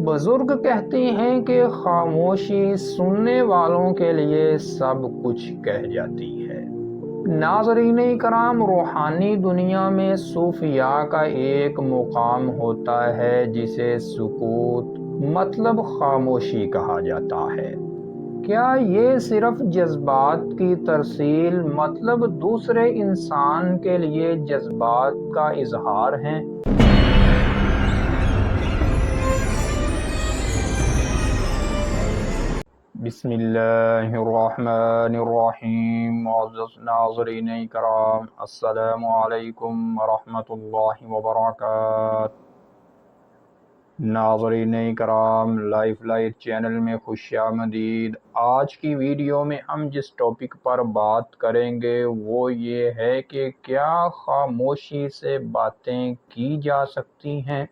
بزرگ کہتے ہیں کہ خاموشی سننے والوں کے لیے سب کچھ کہہ جاتی ہے۔ ناظرین کرام، روحانی دنیا میں صوفیاء کا ایک مقام ہوتا ہے جسے سکوت مطلب خاموشی کہا جاتا ہے۔ کیا یہ صرف جذبات کی ترسیل مطلب دوسرے انسان کے لیے جذبات کا اظہار ہے؟ بسم اللہ الرحمن الرحیم۔ معزز ناظرین کرام، السلام علیکم ورحمۃ اللہ وبرکاتہ۔ ناظرین کرام، لائف لائٹ چینل میں خوش آمدید۔ آج کی ویڈیو میں ہم جس ٹاپک پر بات کریں گے وہ یہ ہے کہ کیا خاموشی سے باتیں کی جا سکتی ہیں؟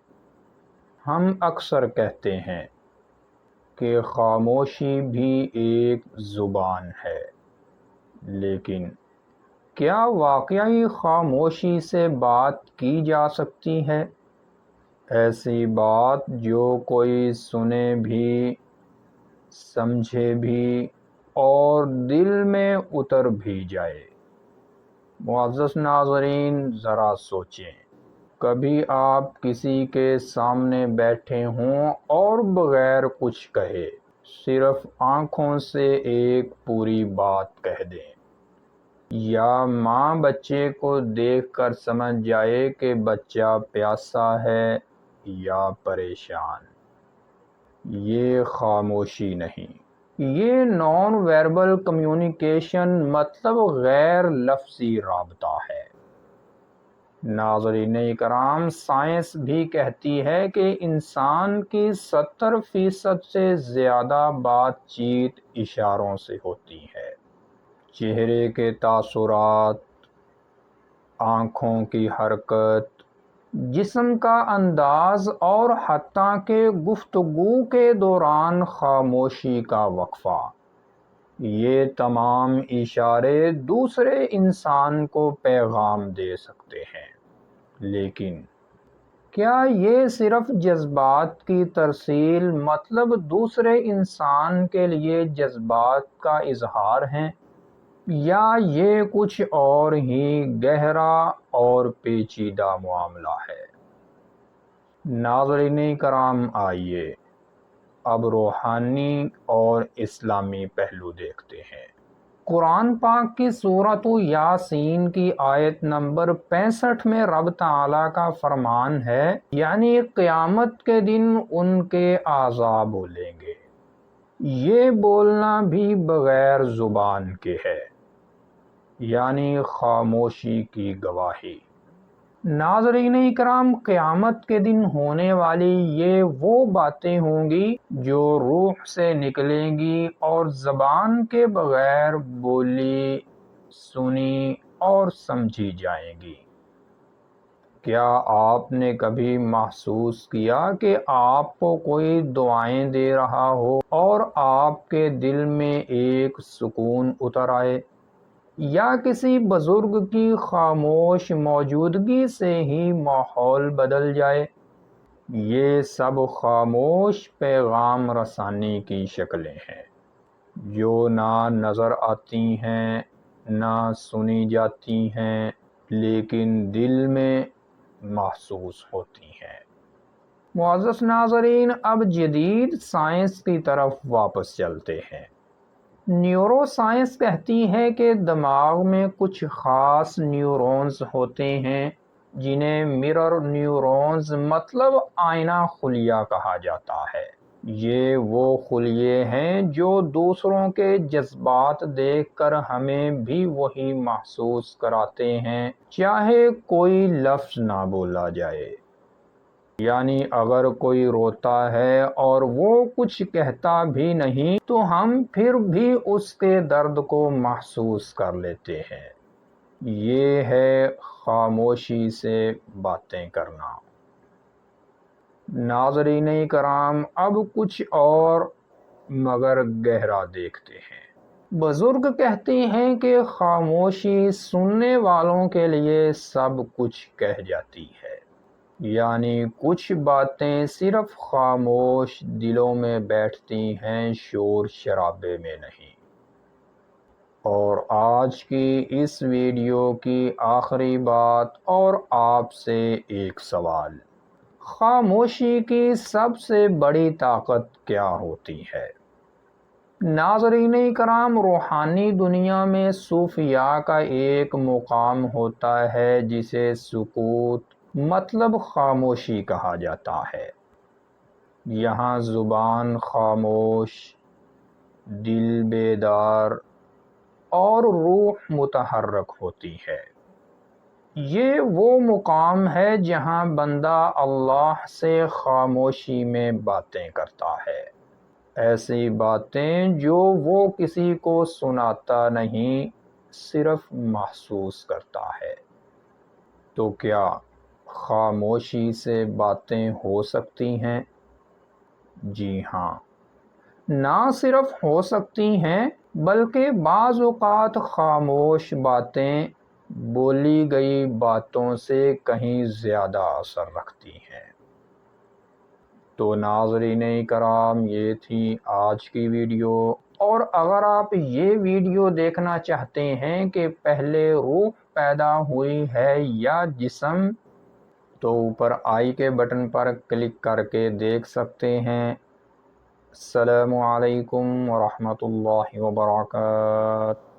ہم اکثر کہتے ہیں کہ خاموشی بھی ایک زبان ہے، لیکن کیا واقعی خاموشی سے بات کی جا سکتی ہے؟ ایسی بات جو کوئی سنے بھی، سمجھے بھی اور دل میں اتر بھی جائے۔ معزز ناظرین، ذرا سوچیں، کبھی آپ کسی کے سامنے بیٹھے ہوں اور بغیر کچھ کہے صرف آنکھوں سے ایک پوری بات کہہ دیں، یا ماں بچے کو دیکھ کر سمجھ جائے کہ بچہ پیاسا ہے یا پریشان؟ یہ خاموشی نہیں، یہ نان ویربل کمیونیکیشن مطلب غیر لفظی رابطہ ہے۔ ناظرین کرام، سائنس بھی کہتی ہے کہ انسان کی 70% سے زیادہ بات چیت اشاروں سے ہوتی ہے۔ چہرے کے تاثرات، آنکھوں کی حرکت، جسم کا انداز اور حتیٰ کہ گفتگو کے دوران خاموشی کا وقفہ، یہ تمام اشارے دوسرے انسان کو پیغام دے سکتے ہیں۔ لیکن کیا یہ صرف جذبات کی ترسیل مطلب دوسرے انسان کے لیے جذبات کا اظہار ہے، یا یہ کچھ اور ہی گہرا اور پیچیدہ معاملہ ہے؟ ناظرین کرام، آئیے اب روحانی اور اسلامی پہلو دیکھتے ہیں۔ قرآن پاک کی سورۃ یاسین کی آیت نمبر 65 میں رب تعالیٰ کا فرمان ہے، یعنی قیامت کے دن ان کے اعضاء بولیں گے۔ یہ بولنا بھی بغیر زبان کے ہے، یعنی خاموشی کی گواہی۔ ناظرین کرام، قیامت کے دن ہونے والی یہ وہ باتیں ہوں گی جو روح سے نکلیں گی اور زبان کے بغیر بولی، سنی اور سمجھی جائیں گی۔ کیا آپ نے کبھی محسوس کیا کہ آپ کو کوئی دعائیں دے رہا ہو اور آپ کے دل میں ایک سکون اتر آئے، یا کسی بزرگ کی خاموش موجودگی سے ہی ماحول بدل جائے؟ یہ سب خاموش پیغام رسانی کی شکلیں ہیں، جو نہ نظر آتی ہیں، نہ سنی جاتی ہیں، لیکن دل میں محسوس ہوتی ہیں۔ معزز ناظرین، اب جدید سائنس کی طرف واپس چلتے ہیں۔ نیورو سائنس کہتی ہے کہ دماغ میں کچھ خاص نیورونز ہوتے ہیں جنہیں مرر نیورونز مطلب آئینہ خلیہ کہا جاتا ہے۔ یہ وہ خلیے ہیں جو دوسروں کے جذبات دیکھ کر ہمیں بھی وہی محسوس کراتے ہیں، چاہے کوئی لفظ نہ بولا جائے۔ یعنی اگر کوئی روتا ہے اور وہ کچھ کہتا بھی نہیں تو ہم پھر بھی اس کے درد کو محسوس کر لیتے ہیں۔ یہ ہے خاموشی سے باتیں کرنا۔ ناظرین کرام، اب کچھ اور مگر گہرا دیکھتے ہیں۔ بزرگ کہتے ہیں کہ خاموشی سننے والوں کے لیے سب کچھ کہہ جاتی ہے۔ یعنی کچھ باتیں صرف خاموش دلوں میں بیٹھتی ہیں، شور شرابے میں نہیں۔ اور آج کی اس ویڈیو کی آخری بات اور آپ سے ایک سوال: خاموشی کی سب سے بڑی طاقت کیا ہوتی ہے؟ ناظرین کرام، روحانی دنیا میں صوفیاء کا ایک مقام ہوتا ہے جسے سکوت مطلب خاموشی کہا جاتا ہے۔ یہاں زبان خاموش، دل بیدار اور روح متحرک ہوتی ہے۔ یہ وہ مقام ہے جہاں بندہ اللہ سے خاموشی میں باتیں کرتا ہے، ایسی باتیں جو وہ کسی کو سناتا نہیں، صرف محسوس کرتا ہے۔ تو کیا خاموشی سے باتیں ہو سکتی ہیں؟ جی ہاں، نہ صرف ہو سکتی ہیں بلکہ بعض اوقات خاموش باتیں بولی گئی باتوں سے کہیں زیادہ اثر رکھتی ہیں۔ تو ناظرین کرام، یہ تھی آج کی ویڈیو، اور اگر آپ یہ ویڈیو دیکھنا چاہتے ہیں کہ پہلے روح پیدا ہوئی ہے یا جسم، تو اوپر آئی کے بٹن پر کلک کر کے دیکھ سکتے ہیں۔ السلام علیکم ورحمۃ اللہ وبرکاتہ۔